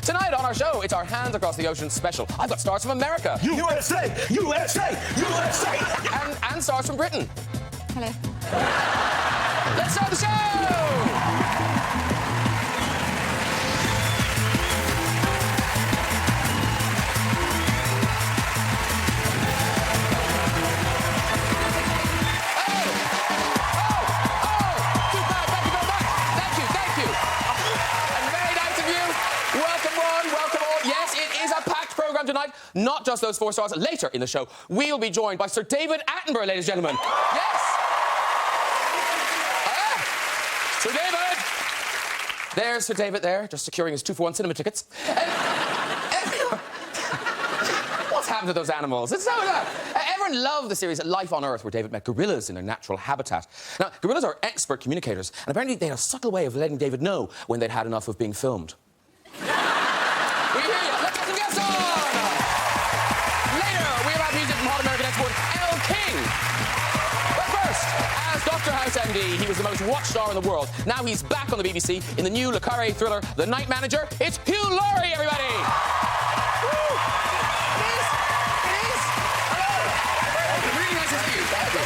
Tonight on our show, it's our Hands Across the Ocean special. I've got stars from America. USA! USA! USA! And stars from Britain. Hello. Let's start the show! Tonight, not just those 4 stars. Later in the show, we'll be joined by Sir David Attenborough, ladies and gentlemen. Yes! Sir David! There's Sir David there, just securing his 2-for-1 cinema tickets. What's happened to those animals? It's so good. Everyone loved the series Life on Earth, where David met gorillas in their natural habitat. Now, gorillas are expert communicators, and apparently they had a subtle way of letting David know when they'd had enough of being filmed. We hear you. Let's get some guests on! Dr. House MD, he was the most watched star in the world. Now he's back on the BBC in the new Le Carré thriller, The Night Manager. It's Hugh Laurie, everybody! Woo! It is! It is! Hello! Really nice to see you. Thank you.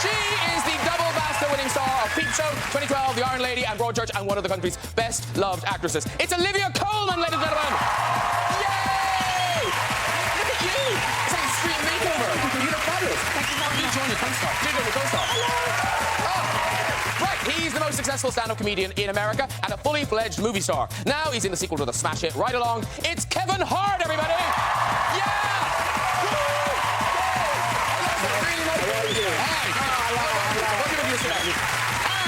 She is the double BAFTA-winning star of Peep Show, 2012, The Iron Lady, and Broadchurch, and one of the country's best-loved actresses. It's Olivia Colman, ladies and gentlemen! Yay! Look at you! It's like a street makeover. You look fabulous. Thank you. You join your co-star. Hello. Oh. Right, he's the most successful stand-up comedian in America and a fully-fledged movie star. Now he's in the sequel to the smash hit Right Along. It's Kevin Hart, everybody! Yeah!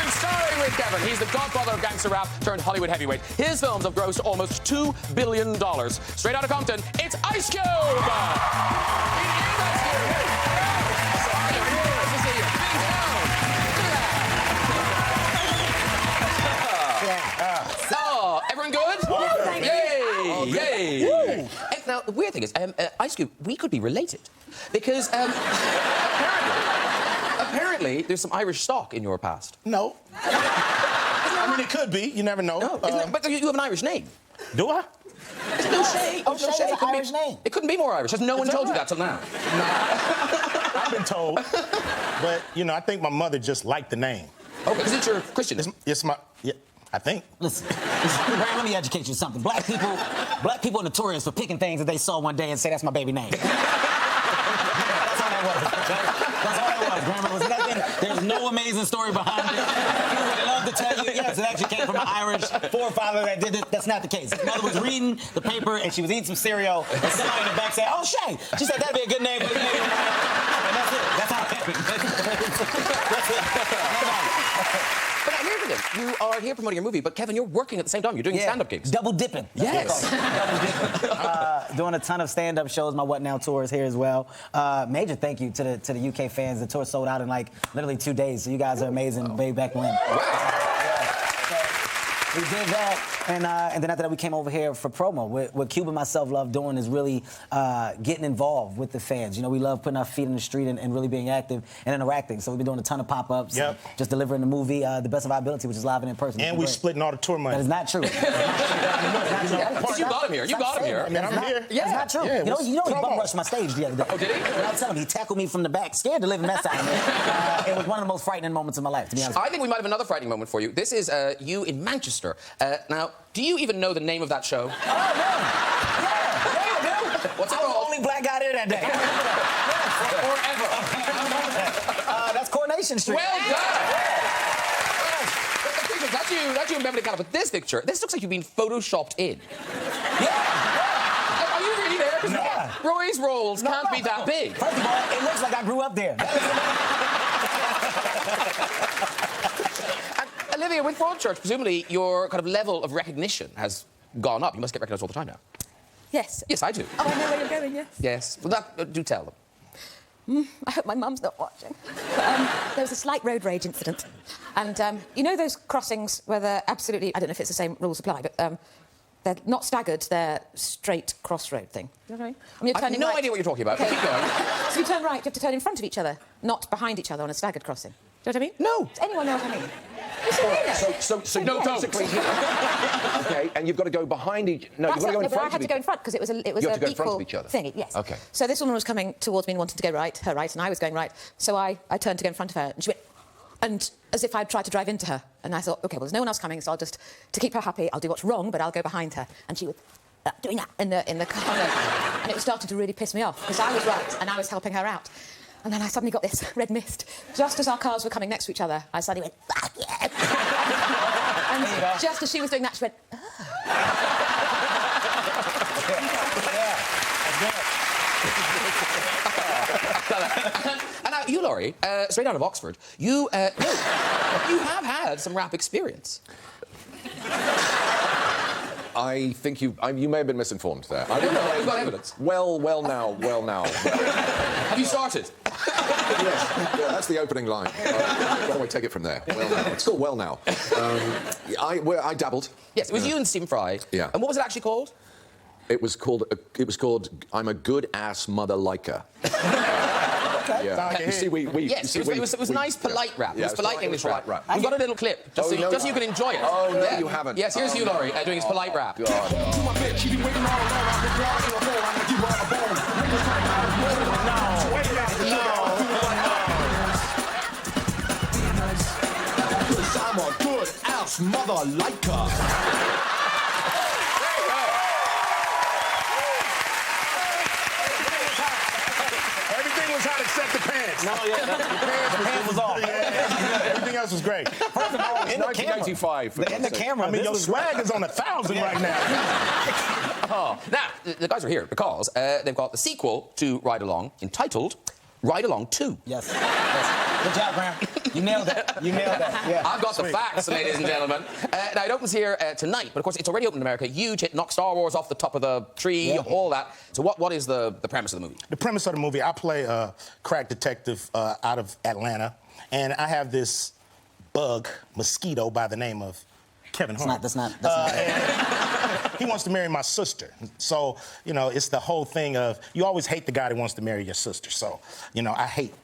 And starring with Kevin, he's the godfather of gangster rap turned Hollywood heavyweight. His films have grossed almost $2 billion. Straight out of Compton, it's Ice Cube! Everyone good? Yay! Yay! Now, the weird thing is, Ice Cube, we could be related. Because, apparently, there's some Irish stock in your past. No. I mean, it could be. You never know. No, but you have an Irish name. Do I? It's no shade. Oh, Shay is an Irish name. It couldn't be more Irish. Has no one told you that till now? No. I've been told. But, you know, I think my mother just liked the name. Okay, because it's your Christian. It's my... Yeah, I think. Listen, Brian, let me educate you something. Black people are notorious for picking things that they saw one day and say, that's my baby name. That's all that was. That's all that was. Grandma was nothing. There's no amazing story behind it. People would love to tell you, yes, it actually came from an Irish forefather that did it. That's not the case. His mother was reading the paper and she was eating some cereal and somebody in the back said, oh, Shay. She said, that'd be a good name for the baby. And that's it. That's how it happened. That's it. But here's the thing. You are here promoting your movie, but Kevin, you're working at the same time. You're doing stand-up gigs. Double dipping. Yes. Double dipping. Doing a ton of stand-up shows. My What Now tour is here as well. Major thank you to the UK fans. The tour sold out in like literally 2 days. So you guys are amazing. Way back when. Wow. We did that, and then after that we came over here for promo. What Cube and myself love doing is really getting involved with the fans. You know, we love putting our feet in the street and really being active and interacting. So we've been doing a ton of pop-ups, just delivering the movie the best of our ability, which is live and in person. And we're splitting all the tour money. That is not true. You got him here. You got him here. I mean, I'm here. Yeah, it's not true. Yeah, you know he bum rushed my stage the other day. Oh, did he? And I was telling him, he tackled me from the back, scared to live in that side. It was one of the most frightening moments of my life, to be honest. I think we might have another frightening moment for you. This is you in Manchester. Now, do you even know the name of that show? Oh, yeah, I do. What's it I was called? the only black guy there that day. Forever. That's Coronation Street. Well done. That's you in Beverly California. But this picture, this looks like you've been photoshopped in. Yeah. Are you really there? Yeah. Roy's rolls can't be that big. First of all, it looks like I grew up there. And, Olivia, with Broadchurch, presumably your kind of level of recognition has gone up. You must get recognised all the time now. Yes. Yes, I do. Oh, I know where you're going, yes. Yes. Well, do tell them. I hope my mum's not watching. But, there was a slight road rage incident. And you know those crossings where they're absolutely... I don't know if it's the same rules apply, but they're not staggered, they're straight crossroad thing. You know what I mean? I mean, I have no idea what you're talking about. Okay. Keep going. So you turn right, you have to turn in front of each other, not behind each other on a staggered crossing. Do you know what I mean? No. Does anyone know what I mean? So No, don't. basically, okay, and you've got to go behind each. No, you've got to go in but front I of had to each go in front because it was You have to go in front equal of each other. thing. Yes. Okay. So this woman was coming towards me and wanted to go right, her right, and I was going right. So I turned to go in front of her, and she went, and as if I'd tried to drive into her. And I thought, OK, well, there's no one else coming, so I'll just, to keep her happy, I'll do what's wrong, but I'll go behind her. And she was doing that in the car. And it was starting to really piss me off, because I was right, and I was helping her out. And then I suddenly got this red mist. Just as our cars were coming next to each other, I suddenly went, fuck yeah! And just as she was doing that, she went, And now, you, Laurie, straight out of Oxford, you have had some rap experience. I think you may have been misinformed there. I No, you've got evidence. Well now. Have you started? Yes, yeah, that's the opening line. Why don't we take it from there? Well now. It's called Well Now. I dabbled. Yes, it was you and Stephen Fry. Yeah. And what was it actually called? It was called I'm a good ass mother liker. Yeah. Sound like a You hit. see, we Yes, it was nice, polite rap. Yeah, it was polite English rap. We've got a little clip, just, Oh, so, no, just so you can enjoy it. Oh, no, Yeah. you haven't. Yes, here's you, Laurie, doing his polite rap. I'm a good ass mother liker. Everything was hot except the pants. No, yeah, the pants was off. Yeah, everything else was great. First of all, in the camera. 1985. In the camera. I mean, your swag is on 1,000 right now. Oh. Now, the guys are here because they've got the sequel to Ride Along, entitled Ride Along 2. Yes. Good job, Graham. You nailed that. Yeah. I've got the facts, ladies and gentlemen. Now, it opens here tonight, but of course, it's already opened in America. Huge hit, knocked Star Wars off the top of the tree, Yeah. all that. So what is the premise of the movie? The premise of the movie, I play a crack detective out of Atlanta, and I have this mosquito by the name of Kevin Hart. That's not. He wants to marry my sister. So, you know, it's the whole thing of, you always hate the guy that wants to marry your sister. So, you know, I hate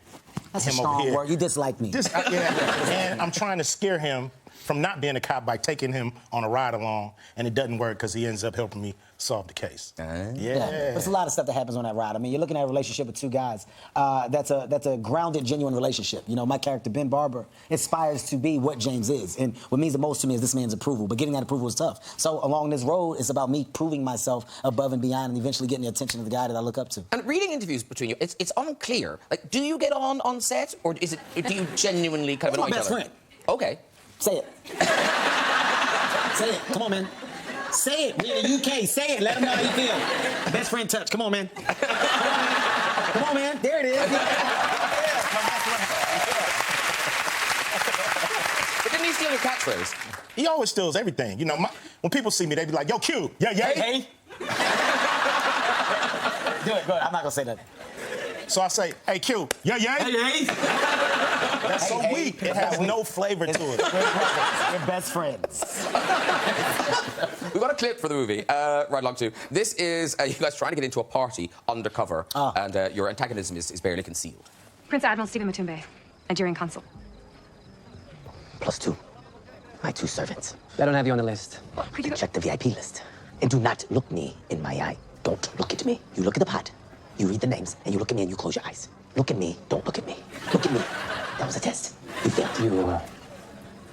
That's a him over strong here. word. You dislike me. And I'm trying to scare him from not being a cop by taking him on a ride along, and it doesn't work because he ends up helping me solve the case. Yeah. There's a lot of stuff that happens on that ride. I mean, you're looking at a relationship with two guys. That's a grounded, genuine relationship. You know, my character, Ben Barber, aspires to be what James is. And what means the most to me is this man's approval. But getting that approval is tough. So along this road, it's about me proving myself above and beyond and eventually getting the attention of the guy that I look up to. And reading interviews between you, it's unclear. Like, do you get on set, or do you genuinely kind of annoy each That's other? my best friend. Okay. Say it. Say it. Come on, man. Say it. We're in the UK. Say it. Let them know how you feel. Best friend touch. Come on, man. Come on, man. There it is. But didn't he steal your catchphrase? He always steals everything. You know, when people see me, they be like, yo, Q, yeah. Hey. Go ahead. I'm not going to say that. So I say, hey, Q, yeah. Hey. That's so Hey, weak. It has no flavor to it. We're best friends. We've got a clip for the movie, Ride Along 2. This is you guys trying to get into a party undercover, and your antagonism is barely concealed. Prince Admiral Stephen Matumbe, Nigerian consul. +2. My 2 servants. I don't have you on the list. Could you Check the VIP list. And do not look me in my eye. Don't look at me. You look at the pot. You read the names, and you look at me, and you close your eyes. Look at me. Don't look at me. Look at me. That was a test. You failed. You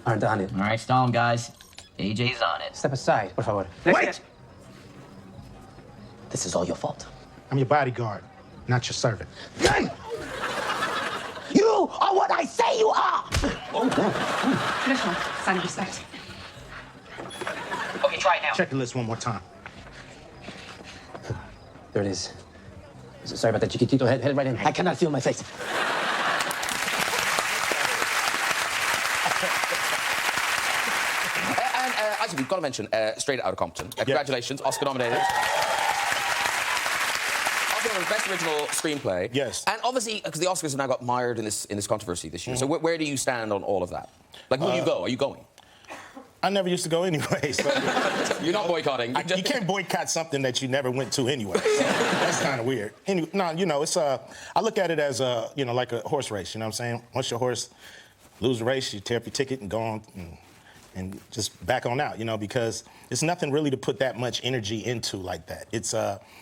aren't on it. All right, stall 'em, guys. AJ's on it. Step aside, por favor. Wait! This is all your fault. I'm your bodyguard, not your servant. You are what I say you are! Traditional sign of respect. Okay, try it now. Check the list one more time. There it is. Sorry about that, Chiquitito. Head right in. I cannot feel my face. And actually, we've got to mention Straight Outta Compton. Congratulations, Oscar nominated. Oscar nominated Best Original Screenplay. Yes. And obviously, because the Oscars have now got mired in this controversy this year. So where do you stand on all of that? Like, will you go? Are you going? I never used to go anyway, so... You're not boycotting. You can't boycott something that you never went to anyway. So that's kind of weird. Anyway, no, you know, it's I look at it as like a horse race. You know what I'm saying? Once your horse lose the race, you tear up your ticket and go on and just back on out, you know, because it's nothing really to put that much energy into like that. It's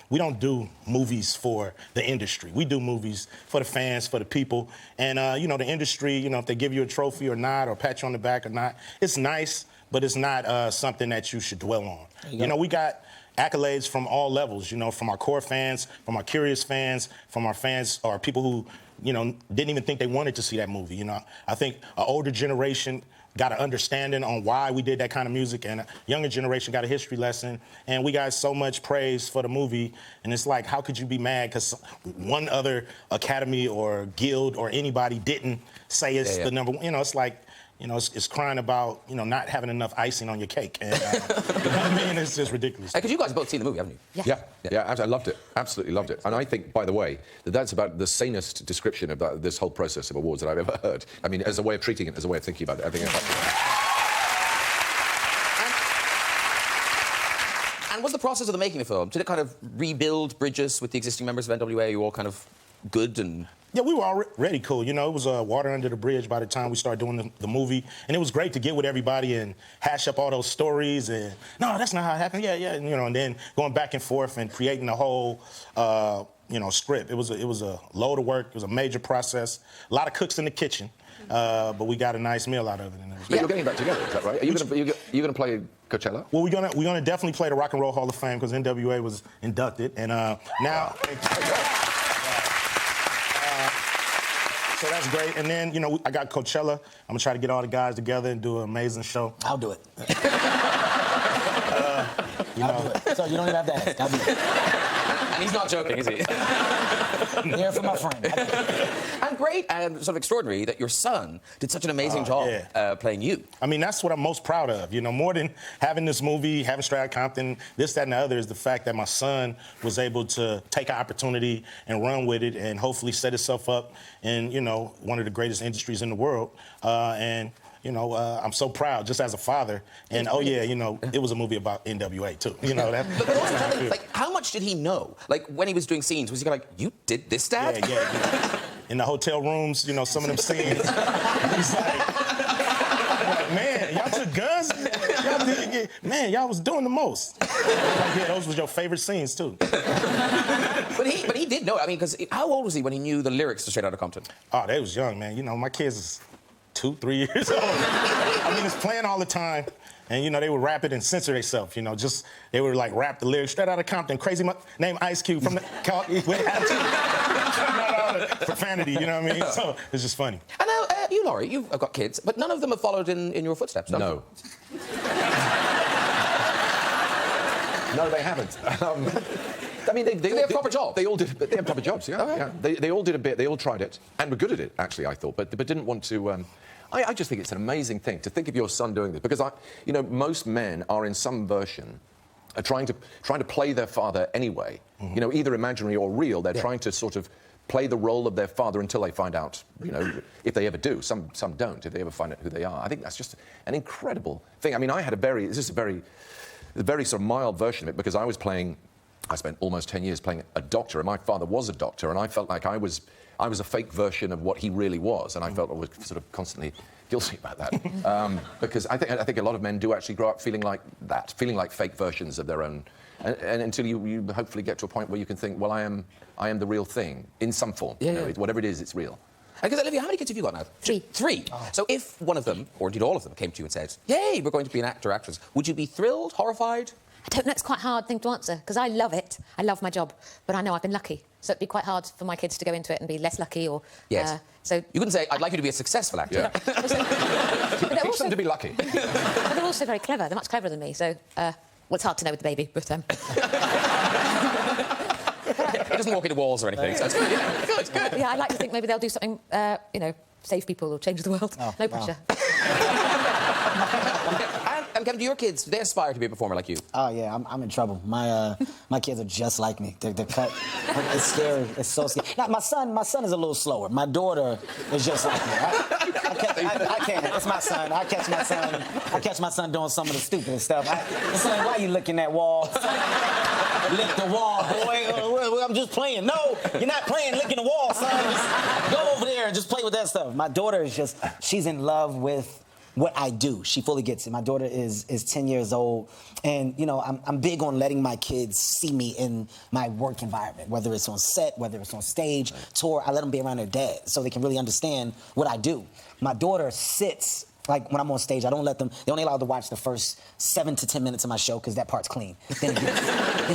we don't do movies for the industry. We do movies for the fans, for the people. And, you know, the industry, you know, if they give you a trophy or not, or pat you on the back or not, it's nice, but it's not something that you should dwell on. You know, we got accolades from all levels, you know, from our core fans, from our curious fans, from our fans or people who, you know, didn't even think they wanted to see that movie. You know, I think an older generation got an understanding on why we did that kind of music, and a younger generation got a history lesson, and we got so much praise for the movie, and it's like, how could you be mad because one other academy or guild or anybody didn't say it's the number one? You know, it's like, you know, it's crying about, you know, not having enough icing on your cake. And, you know what I mean? It's just ridiculous. Because you guys have both seen the movie, haven't you? Yeah, I loved it. Absolutely loved it. And I think, by the way, that's about the sanest description about this whole process of awards that I've ever heard. I mean, as a way of treating it, as a way of thinking about it. I think And was the process of the making of the film, did it kind of rebuild bridges with the existing members of NWA? You all kind of good and... Yeah, we were already cool. You know, it was water under the bridge by the time we started doing the movie. And it was great to get with everybody and hash up all those stories. And, no, that's not how it happened. Yeah. And, you know, and then going back and forth and creating the whole, you know, script. It was a load of work. It was a major process. A lot of cooks in the kitchen. But we got a nice meal out of it. And But you're getting back together, is that right? Are you going to play Coachella? Well, we're gonna definitely play the Rock and Roll Hall of Fame because NWA was inducted. And now... So that's great. And then, you know, I got Coachella. I'm going to try to get all the guys together and do an amazing show. I'll do it. I'll do it. So you don't even have to ask. I'll do it. And he's not joking, is he? There for my friend. And great and sort of extraordinary that your son did such an amazing job playing you. I mean, that's what I'm most proud of. You know, more than having this movie, having Straight Outta Compton, this, that, and the other is the fact that my son was able to take an opportunity and run with it and hopefully set himself up in, you know, one of the greatest industries in the world. And you know, I'm so proud just as a father. And, oh, yeah, you know, it was a movie about NWA, too. You know, that. But also, like, how much did he know? Like, when he was doing scenes, was he like, you did this, Dad? Yeah. In the hotel rooms, you know, some of them scenes, he's like, man, y'all took guns? Man, y'all was doing the most. Like, yeah, those was your favorite scenes, too. But he did know. I mean, because how old was he when he knew the lyrics to Straight Outta Compton? Oh, they was young, man. You know, my kids is 2, 3 years old. I mean, it's playing all the time. And, you know, they would rap it and censor themselves, you know, just, they would, like, rap the lyrics Straight Outta Compton, crazy name Ice Cube from the, with attitude. Not all the profanity, you know what I mean? So, it's just funny. And now, you, Laurie, you've got kids, but none of them have followed in your footsteps, No. No, they haven't. I mean, they have proper jobs. They all did, but they have proper jobs. Yeah, yeah. They all did a bit. They all tried it and were good at it. Actually, I thought, but didn't want to. I just think it's an amazing thing to think of your son doing this because you know, most men are in some version trying to play their father anyway. Mm-hmm. You know, either imaginary or real. They're trying to sort of play the role of their father until they find out. You know, if they ever do. Some don't. If they ever find out who they are. I think that's just an incredible thing. I mean, I had this is a very sort of mild version of it because I spent almost 10 years playing a doctor, and my father was a doctor, and I felt like I was a fake version of what he really was, and I felt I was sort of constantly guilty about that. Because I think a lot of men do actually grow up feeling like that, feeling like fake versions of their own, and until you hopefully get to a point where you can think, well, I am the real thing in some form. Yeah, you know, whatever it is, it's real. Because, Olivia, how many kids have you got now? 3. 3? Oh. So if one of them, or indeed all of them, came to you and said, yay, we're going to be an actor or actress, would you be thrilled, horrified? I don't know, it's quite a hard thing to answer, because I love it. I love my job, but I know I've been lucky. So it'd be quite hard for my kids to go into it and be less lucky or... Yes. So you couldn't say, I'd like you to be a successful actor. Yeah. Teach them to be lucky. But they're also very clever. They're much cleverer than me, so... well, it's hard to know with the baby, but... He doesn't walk into walls or anything, so it's good, yeah. Good. Yeah, I'd like to think maybe they'll do something, you know, save people or change the world. Oh, no pressure. And Kevin, do your kids, do they aspire to be a performer like you? Oh, yeah, I'm in trouble. My kids are just like me. They're cut. It's scary. It's so scary. Now, my son is a little slower. My daughter is just like me. I can't. It's my son. I catch my son doing some of the stupidest stuff. Son, why you licking that wall? Lick the wall, boy. I'm just playing. No, you're not playing licking the wall, son. Go over there and just play with that stuff. My daughter is just, she's in love with what I do. She fully gets it. My daughter is 10 years old, and you know, I'm big on letting my kids see me in my work environment, whether it's on set, whether it's on stage, tour. I let them be around their dad so they can really understand what I do. My daughter sits, like when I'm on stage, I don't let them, they only allowed to watch the first 7 to 10 minutes of my show because that part's clean. Then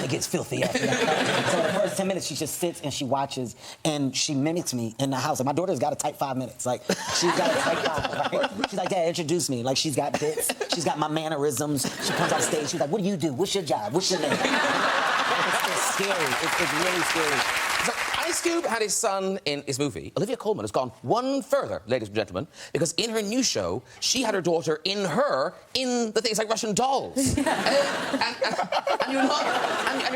it gets filthy after that. So the first 10 minutes, she just sits and she watches and she mimics me in the house. And my daughter's got a tight 5 minutes. Like, she's got a tight 5. Right? She's like, Dad, introduce me. Like, she's got bits. She's got my mannerisms. She comes on stage. She's like, what do you do? What's your job? What's your name? It's scary. It's really scary. So Ice Cube had his son in his movie. Olivia Colman has gone one further, ladies and gentlemen, because in her new show, she had her daughter in the things like Russian dolls. And your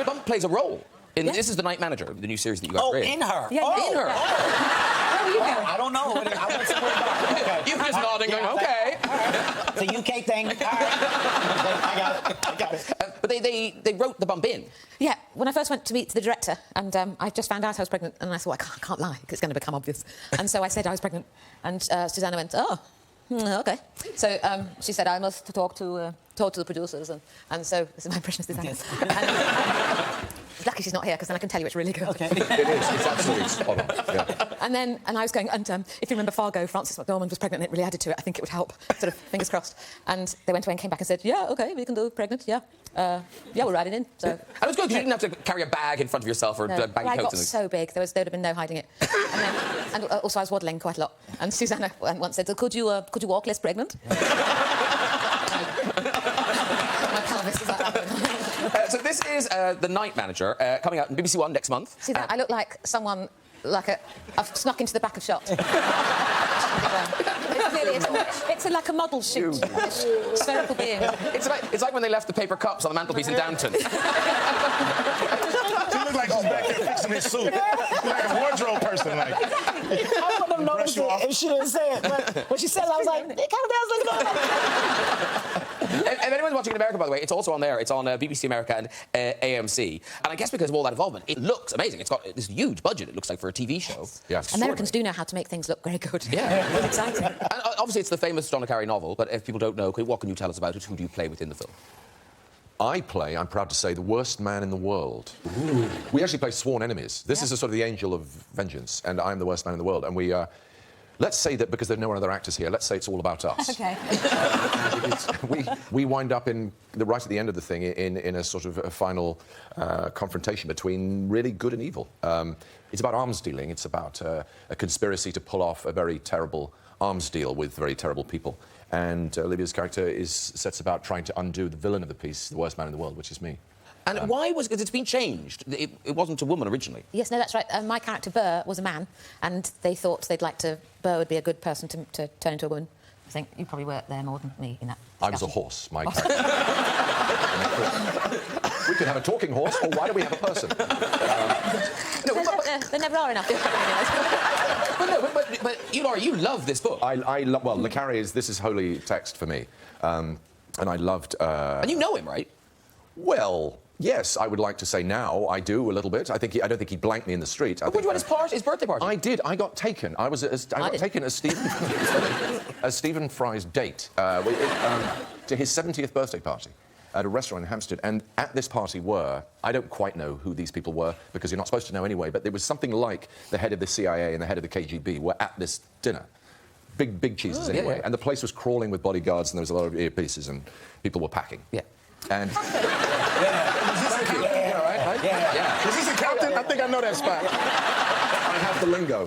mum plays a role. This is The Night Manager, the new series that you got created. In her? Yeah, in her. Where were you going? I don't know. I went somewhere about it. Okay. You were just nodding, going, okay. It's a UK thing. All right. I got it. But they wrote the bump in. Yeah, when I first went to meet the director, and I just found out I was pregnant, and I thought, I can't lie, because it's going to become obvious. And so I said I was pregnant, and Susanna went, oh, okay. So she said, I must talk to the producers, and so this is my impression of Susanna. Yes. Lucky she's not here, because then I can tell you it's really good. Okay. It is. It's absolutely spot on. Yeah. And I was going, and if you remember Fargo, Frances McDormand was pregnant, and it really added to it. I think it would help, sort of, fingers crossed. And they went away and came back and said, yeah, OK, we can do pregnant, yeah. Yeah, we'll write it in. So. And it was good, you didn't have to carry a bag in front of yourself or baggy coats. I got so big, there would have been no hiding it. And also I was waddling quite a lot. And Susanna once said, could you walk less pregnant? My pelvis is like that. So this is The Night Manager, coming out on BBC One next month. See that? I look like someone, I've snuck into the back of shots. It's like a model shoot. Spherical being. It's like when they left the paper cups on the mantelpiece in Downton. She looked like she's back there fixing his suit. Like a wardrobe person, like. I wouldn't have noticed it if she didn't say it. But when she said it, I was like, it kind of does look good. If anyone's watching in America, by the way, it's also on there. It's on BBC America and AMC. And I guess because of all that involvement, it looks amazing. It's got this huge budget, it looks like, for a TV show. Yes. Americans do know how to make things look very good. Yeah. It's exciting. And obviously, it's the famous John le Carré novel, but if people don't know, what can you tell us about it? Who do you play within the film? I play, I'm proud to say, the worst man in the world. Ooh. We actually play sworn enemies. This is a sort of the angel of vengeance, and I'm the worst man in the world. And we, let's say that because there are no other actors here, let's say it's all about us. OK. We wind up right at the end of the thing in a sort of a final confrontation between really good and evil. It's about arms dealing. It's about a conspiracy to pull off a very terrible arms deal with very terrible people. And Olivia's character sets about trying to undo the villain of the piece, the worst man in the world, which is me. And why was it? Because it's been changed. It wasn't a woman originally. Yes, no, that's right. My character, Burr, was a man, and they thought Burr would be a good person to turn into a woman. I think you probably worked there more than me in that discussion. I was a horse, my character. We could have a talking horse, or why do we have a person? There never are enough. But you, Laura, you love this book. I love... Well, le Carré this is holy text for me. And I loved... And you know him, right? Well... Yes, I would like to say now I do a little bit. I don't think he blanked me in the street. But you went his birthday party? I did. I got taken. I got taken as Stephen Fry's date to his 70th birthday party at a restaurant in Hampstead. And at this party I don't quite know who these people were because you're not supposed to know anyway, but there was something like the head of the CIA and the head of the KGB were at this dinner. Big cheeses anyway. Yeah. And the place was crawling with bodyguards and there was a lot of earpieces and people were packing. Yeah. And... Yeah. Is this a captain? I think I know that spot. I have the lingo.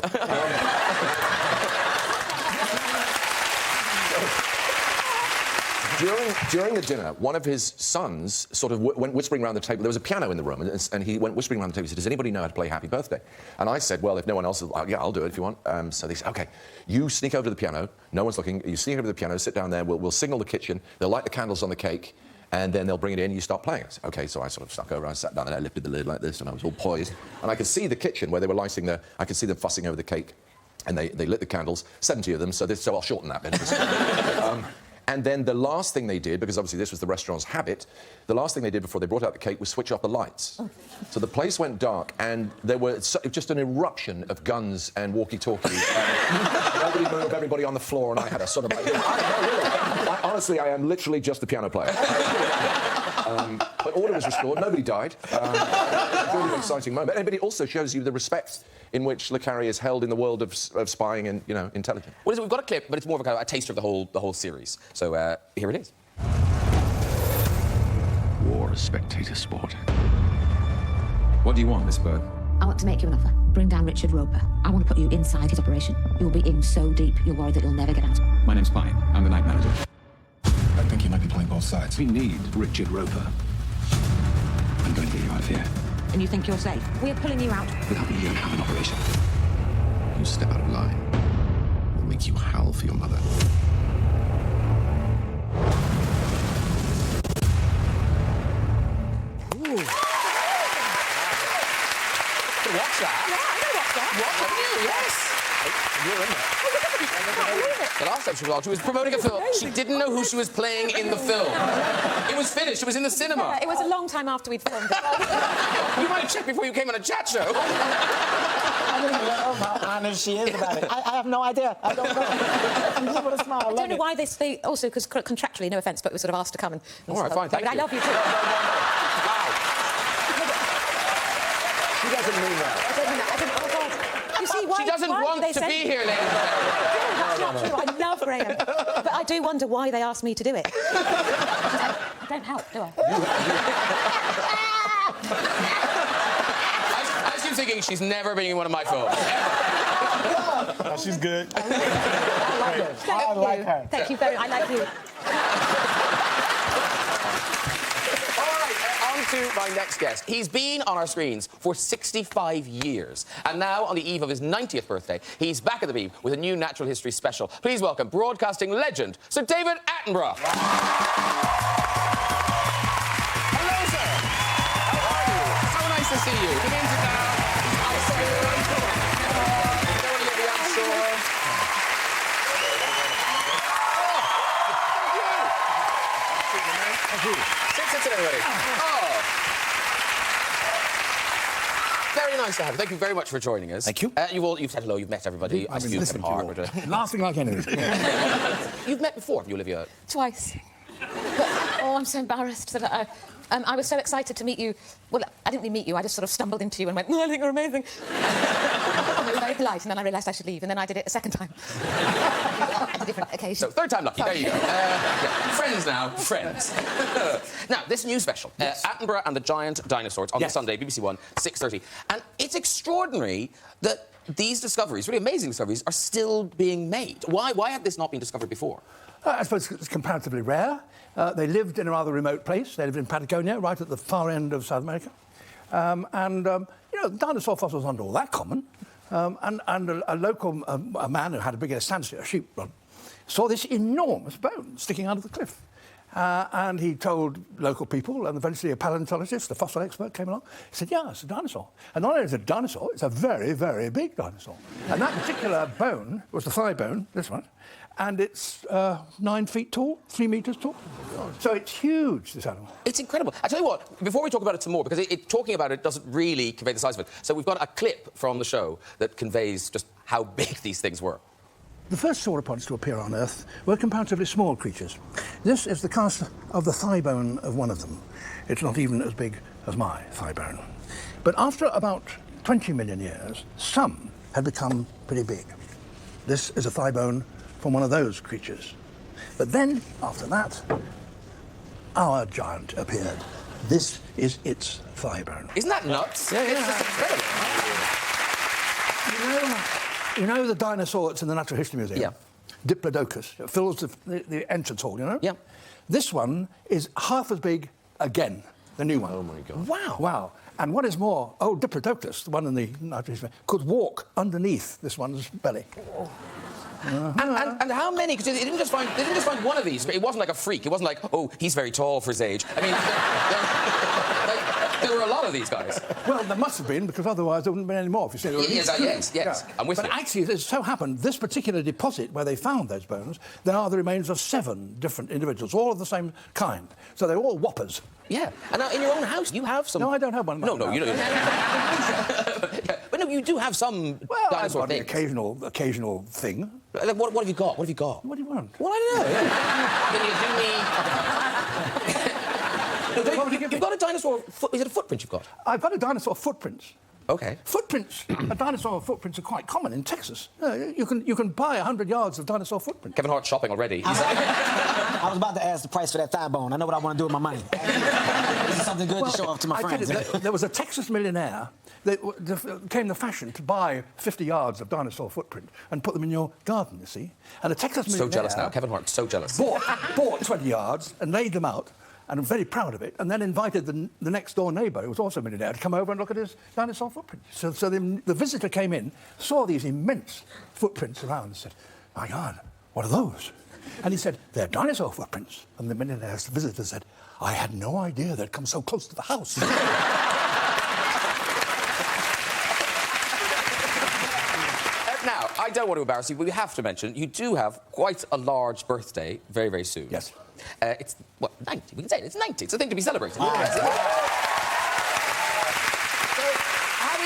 During the dinner, one of his sons sort of went whispering around the table. There was a piano in the room, and he went whispering around the table. He said, does anybody know how to play Happy Birthday? And I said, well, if no one else... yeah, I'll do it if you want. So they said, OK, you sneak over to the piano. No one's looking. You sneak over to the piano, sit down there. We'll signal the kitchen. They'll light the candles on the cake. And then they'll bring it in and you start playing. I said, OK, so I sort of snuck over, I sat down and I lifted the lid like this and I was all poised. And I could see the kitchen where they were lighting I could see them fussing over the cake. And they lit the candles, 70 of them, so I'll shorten that bit. And then the last thing they did, because obviously this was the restaurant's habit, the last thing they did before they brought out the cake was switch off the lights. So the place went dark, and there were just an eruption of guns and walkie-talkies. Nobody moved, everybody on the floor, and I had a sort of like... honestly, I am literally just the piano player. But order was restored, nobody died. It was really an exciting moment. But it also shows you the respect in which Le Carré is held in the world of spying and, you know, intelligence. Well, we've got a clip, but it's more of a taster of the whole series. So here it is. War is spectator sport. What do you want, Miss Bird? I want to make you an offer. Bring down Richard Roper. I want to put you inside his operation. You'll be in so deep, you're worried that you'll never get out. My name's Pine. I'm the night manager. I think you might be playing both sides. We need Richard Roper. I'm going to get you out of here. And you think you're safe? We're pulling you out. Without me, you don't have an operation. You step out of line. We'll make you howl for your mother. Ooh. Watch that. Yeah, I know what's that. What have you? Yes. You're in there. The last time she was promoting a film. She didn't know who she was playing in the film. It was finished. It was in the cinema. Yeah, it was a long time after we'd filmed it. You might have checked before you came on a chat show. I don't know how honest she is about it. I have no idea. I don't know. I'm just with a smile. I don't know why they also, because contractually, no offence, but we're sort of asked to come and all right, fine, thank you. I love you too. She doesn't mean that. I don't mean that. Oh, God. You see, why, she doesn't want to be here, ladies and gentlemen. That's not true. I love Graham. But I do wonder why they asked me to do it. I don't help, do I? As you're thinking, she's never been in one of my films. Oh, she's good. I like her. Thank you very much. I like you. To my next guest. He's been on our screens for 65 years. And now, on the eve of his 90th birthday, he's back at the Beeb with a new natural history special. Please welcome broadcasting legend, Sir David Attenborough. Hello, sir. How are you? So nice to see you. Come in to now. Sit, everybody. Oh. Very nice to have you. Thank you very much for joining us. Thank you. You've said hello, you've met everybody. I've been listening to you all. Laughing like anything. You've met before, have you, Olivia? Twice. But, oh, I'm so embarrassed that I was so excited to meet you. Well, I didn't really meet you, I just sort of stumbled into you and went, oh, I think you're amazing. And they were very polite, and then I realised I should leave, and then I did it a second time. At a different occasion. So, third time lucky, there you go. Yeah. Friends now, friends. Now, this new special, yes. Attenborough and the Giant Dinosaurs, on the Sunday, BBC One, 6:30. And it's extraordinary that these discoveries, really amazing discoveries, are still being made. Why had this not been discovered before? I suppose it's comparatively rare. They lived in a rather remote place. They lived in Patagonia, right at the far end of South America. You know, dinosaur fossils aren't all that common. And a local a man who had a big estancia, a sheep run, saw this enormous bone sticking out of the cliff. And he told local people, and eventually a paleontologist, a fossil expert, came along. He said, yeah, it's a dinosaur. And not only is it a dinosaur, it's a very, very big dinosaur. And that particular bone was the thigh bone, this one, and it's 9 feet tall, 3 metres tall. So it's huge, this animal. It's incredible. I tell you what, before we talk about it some more, because talking about it doesn't really convey the size of it, so we've got a clip from the show that conveys just how big these things were. The first sauropods to appear on Earth were comparatively small creatures. This is the cast of the thigh bone of one of them. It's not even as big as my thigh bone. But after about 20 million years, some had become pretty big. This is a thigh bone from one of those creatures. But then, after that, our giant appeared. This is its thigh bone. Isn't that nuts? Yeah, it's just incredible. You know the dinosaur that's in the Natural History Museum? Yeah. Diplodocus. It fills the entrance hall, you know? Yeah. This one is half as big again, the new one. Oh, my God. Wow. Wow. And what is more, old Diplodocus, the one in the Natural History, could walk underneath this one's belly. Oh. And how many? Because they didn't just find one of these. It wasn't like a freak. It wasn't like, oh, he's very tall for his age. I mean, there were a lot of of these guys? Well, there must have been, because otherwise there wouldn't have been any more. If you see Yes. Yeah. I'm with but you. actually, it so happened, this particular deposit where they found those bones, there are the remains of 7 different individuals, all of the same kind. So they're all whoppers. Yeah. And now, in your own house, you have some... No, I don't have one. No, you don't. But no, you do have some dinosaur I've got things. the occasional thing. Like, what have you got? What have you got? What do you want? Well, I don't know. Can you do me... You've got a dinosaur... Is it a footprint you've got? I've got a dinosaur footprints. OK. Footprints. Dinosaur footprints are quite common in Texas. You can buy 100 yards of dinosaur footprint. Kevin Hart's shopping already. I was about to ask the price for that thigh bone. I know what I want to do with my money. This is something good to show off to my friends. There was a Texas millionaire that came the fashion to buy 50 yards of dinosaur footprint and put them in your garden, you see. And a Texas millionaire... So jealous now. Kevin Hart's so jealous. Bought 20 yards and laid them out, and I'm very proud of it, and then invited the next-door neighbour, who was also a millionaire, to come over and look at his dinosaur footprint. So the visitor came in, saw these immense footprints around and said, "My God, what are those?" And he said, "They're dinosaur footprints." And the millionaire's visitor said, "I had no idea they'd come so close to the house." Now, I don't want to embarrass you, but we have to mention, you do have quite a large birthday very, very soon. Yes. It's, what, 90? We can say it. It's 90. It's a thing to be celebrated. So, how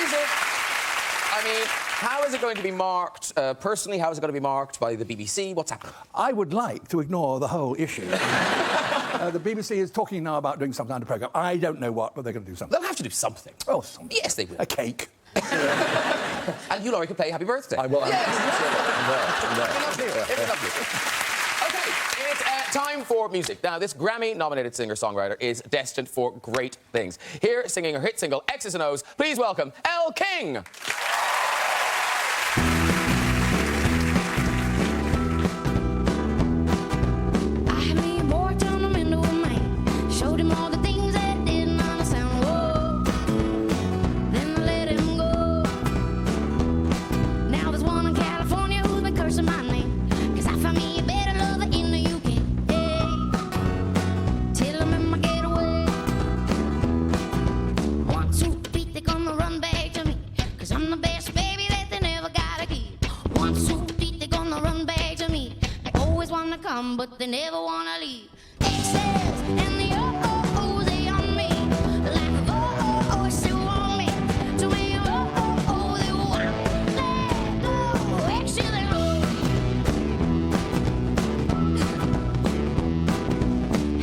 is it... I mean, how is it going to be marked, personally, how is it going to be marked by the BBC? What's happening? I would like to ignore the whole issue. The BBC is talking now about doing some kind of programme. I don't know what, but they're going to do something. They'll have to do something. Oh, something. Yes, they will. A cake. And Hugh Laurie can play Happy Birthday. I will. Yes. It'd be lovely. OK, it's time for music. Now, this Grammy-nominated singer-songwriter is destined for great things. Here, singing her hit single, X's and O's, please welcome Elle King. But they never want to leave. X's and the O-O-O's, they on me. Like the O-O-O still want me. To me, O-O-O, they want let go. X's and O's.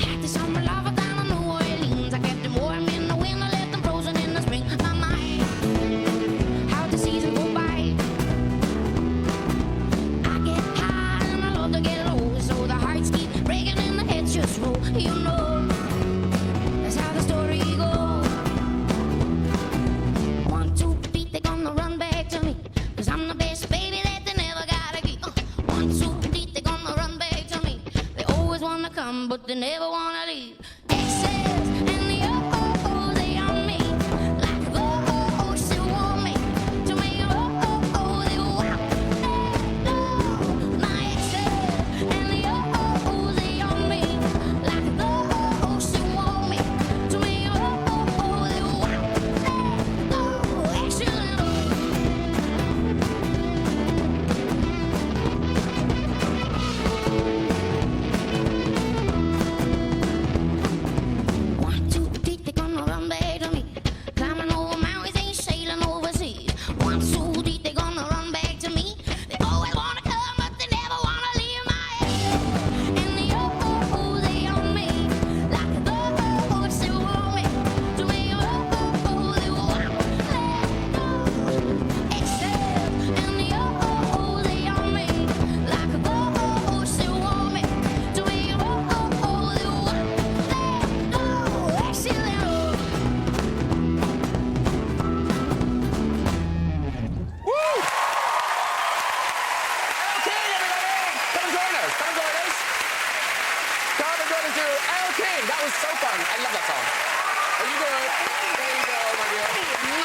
Had the summer lava down in New Orleans. I kept them warm in the winter, left them frozen in the spring. My mind, how the season go by. I get high and I love to get low. So the hearts keep breaking and the heads just roll. You know, that's how the story goes. 1, 2, 3, they're gonna run back to me. 'Cause I'm the best baby that they never gotta keep. 1, 2, 3, they're gonna run back to me. They always wanna come, but they never wanna leave. X's and the O-O-O, they on me. Like the O-O-O still want me. To me, O-O-O, they want let go. My X's and the O-O-O, they on me. Like the O-O-O still want me. To me, O-O-O, they want let go. X's and O's. 1, 2, 3, they're gonna run back to me. Climbing over mountains, ain't sailing overseas. 1, 2, 3, they're gonna run back to me. They always wanna come, but they never wanna leave my head. And the O-O-O, they on me. Like the O-O-O still want me. To me, O-O-O, they want let go. X's and the O-O-O, they on me. Like the O-O-O still want me. To me, O-O-O, they want let go. X's and O's. Woo! Elle King, everybody! Come and join us. Come and join us. Come and join us to Elle King. That was so fun. I love that song. Are you good? There you go, my dear. You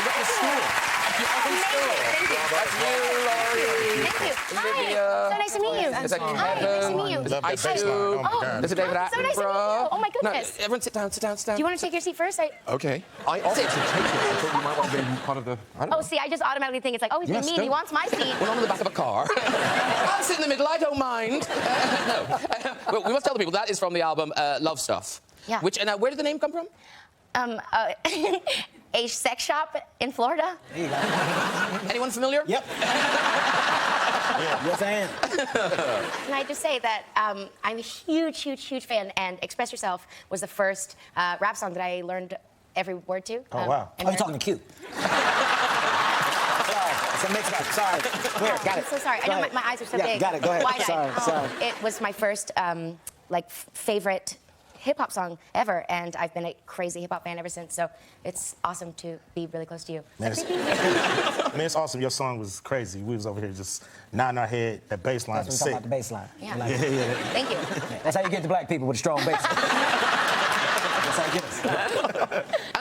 got your school. That's you, Laurie. Thank you. Olivia. Hi. So nice to meet you. Is that Hi, nice to meet you. Is that Love that Ice bass line. Cube? Oh, my God. Is it David Attenborough? So nice to meet you. Oh, my goodness. No, everyone sit down, sit down, sit down. Do you want to take your seat first? Okay. I offered to take it. I thought you might want to be part of the... I don't know. Oh, see, I just automatically think it's like, oh, he's being Yes, mean. don't- He wants my seat. Well, I'm in the back of a car. I'll sit in the middle, I don't mind. No. Well, we must tell the people that is from the album Love Stuff. Yeah. Which, and where did the name come from? A sex shop in Florida. Anyone familiar? Yep. Yes, I am. Can I just say that I'm a huge, huge, huge fan, and Express Yourself was the first rap song that I learned every word to. Oh, wow. Oh, you're talking to Q. Sorry, it's a mix-up. Sorry. Here, got it. I'm so sorry. Go I know ahead. my eyes are so Yeah, big. got it. Go ahead. Wide-eyed. Sorry. It was my first favorite hip-hop song ever, and I've been a crazy hip-hop fan ever since, so it's awesome to be really close to you. Man, it's awesome. Your song was crazy. We was over here just nodding our head. That bass line That's was what sick. I'm talking about, the bass line. Yeah. Like, Thank you. that's how you get to black people with a strong bass. That's how you get us.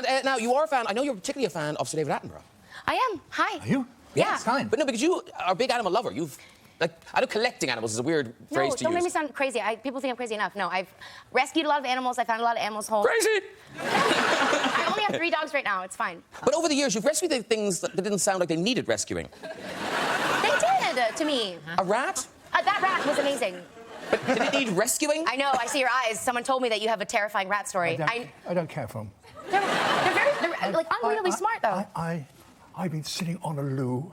And now, you are a fan, I know you're particularly a fan of Sir David Attenborough. I am. Hi. Are you? Yeah. It's fine. But no, because you are a big animal lover. You've, like, I know collecting animals is a weird phrase to don't use. make me sound crazy. People think I'm crazy enough. No, I've rescued a lot of animals. I found a lot of animals home. Crazy! I only have 3 dogs right now. It's fine. But over the years, you've rescued the things that didn't sound like they needed rescuing. They did to me. A rat? That rat was amazing. But did it need rescuing? I know. I see your eyes. Someone told me that you have a terrifying rat story. I don't care for them. They're like unbelievably smart though. I've been sitting on a loo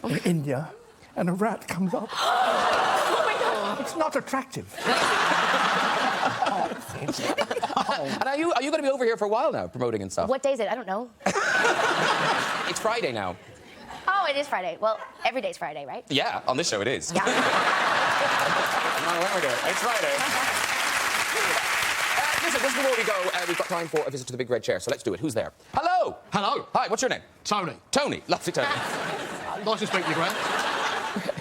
in India, and a rat comes up. Oh my God. It's not attractive. And are you going to be over here for a while now, promoting and stuff? What day is it? I don't know. It's Friday now. Oh, it is Friday. Well, every day's Friday, right? Yeah, on this show it is. Yeah. It's Friday. Listen, just before we go, we've got time for a visit to the big red chair, so let's do it. Who's there? Hello! Hello. Hi, what's your name? Tony. Tony. Lovely, Tony. Nice to speak to you, Graham.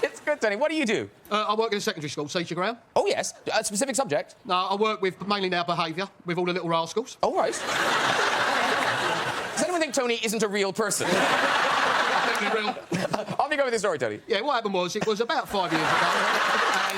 It's good, Tony. What do you do? I work in a secondary school, teacher, Graham. Oh, yes. A specific subject? No, I work with mainly now behaviour, with all the little rascals. Oh, right. Does anyone think Tony isn't a real person? Definitely real. Off you go with the story, Tony. Yeah, what happened was, it was about 5 years ago,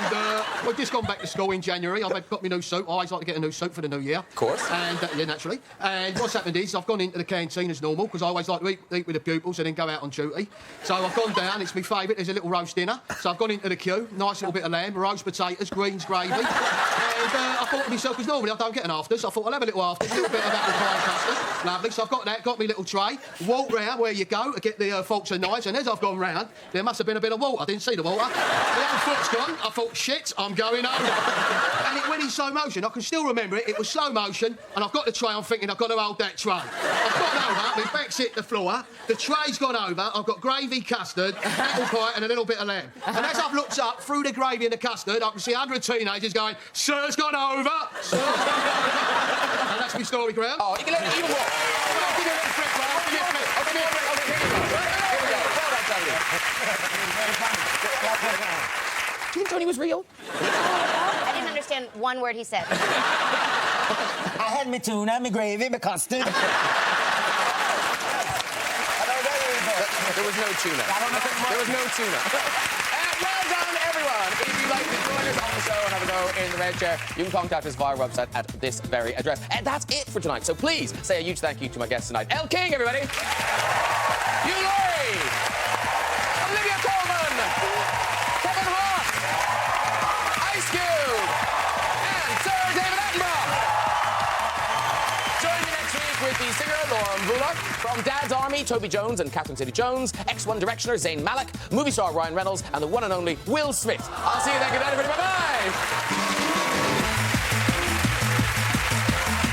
and we've just gone back to school in January. I've got my new suit. I always like to get a new suit for the new year. Of course. And, yeah, naturally. And what's happened is, I've gone into the canteen as normal, because I always like to eat with the pupils and then go out on duty. So I've gone down, it's my favourite, there's a little roast dinner. So I've gone into the queue, nice little bit of lamb, roast potatoes, greens, gravy. And I thought to myself, because normally I don't get an afters, I thought I'll have a little afters, a little bit of apple pie custard. Lovely. So I've got that, got my little tray, walked round where you go to get the forks and knives, and as I've gone round, there must have been a bit of water. I didn't see the water. The old foot's gone. I thought, shit, I'm going over. And it went in slow motion. I can still remember it. It was slow motion, and I've got the tray. I'm thinking I've got to hold that tray. I've gone over, my back's hit the floor. The tray's gone over. I've got gravy, custard, apple pie, and a little bit of lamb. And as I've looked up through the gravy and the custard, I can see 100 teenagers going, "Sir's gone over. Sir's gone over." And that's my story, Graham. Oh, you can let it even walk. I'll give you a little flick, Graham. I'll give you a flick. Okay, here we go. Well done, Tony. Do you think Tony was real? I didn't understand one word he said. I had me tuna, me gravy, me custard. There was no tuna. There was no tuna. Well done, everyone. If you'd like to join us on the show and have a go in the red chair, you can contact us via our website at this very address. And that's it for tonight. So please say a huge thank you to my guests tonight. Elle King, everybody. Hugh Laurie. Olivia Colman. Kevin Hart. Ice Cube. And Sir David Attenborough. Join me next week with the singer Lauren Bullock, from Dad's Army, Toby Jones and Catherine Zeta-Jones, X1 Directioner Zayn Malik, movie star Ryan Reynolds, and the one and only Will Smith. I'll see you then. Good night, everybody. Bye-bye.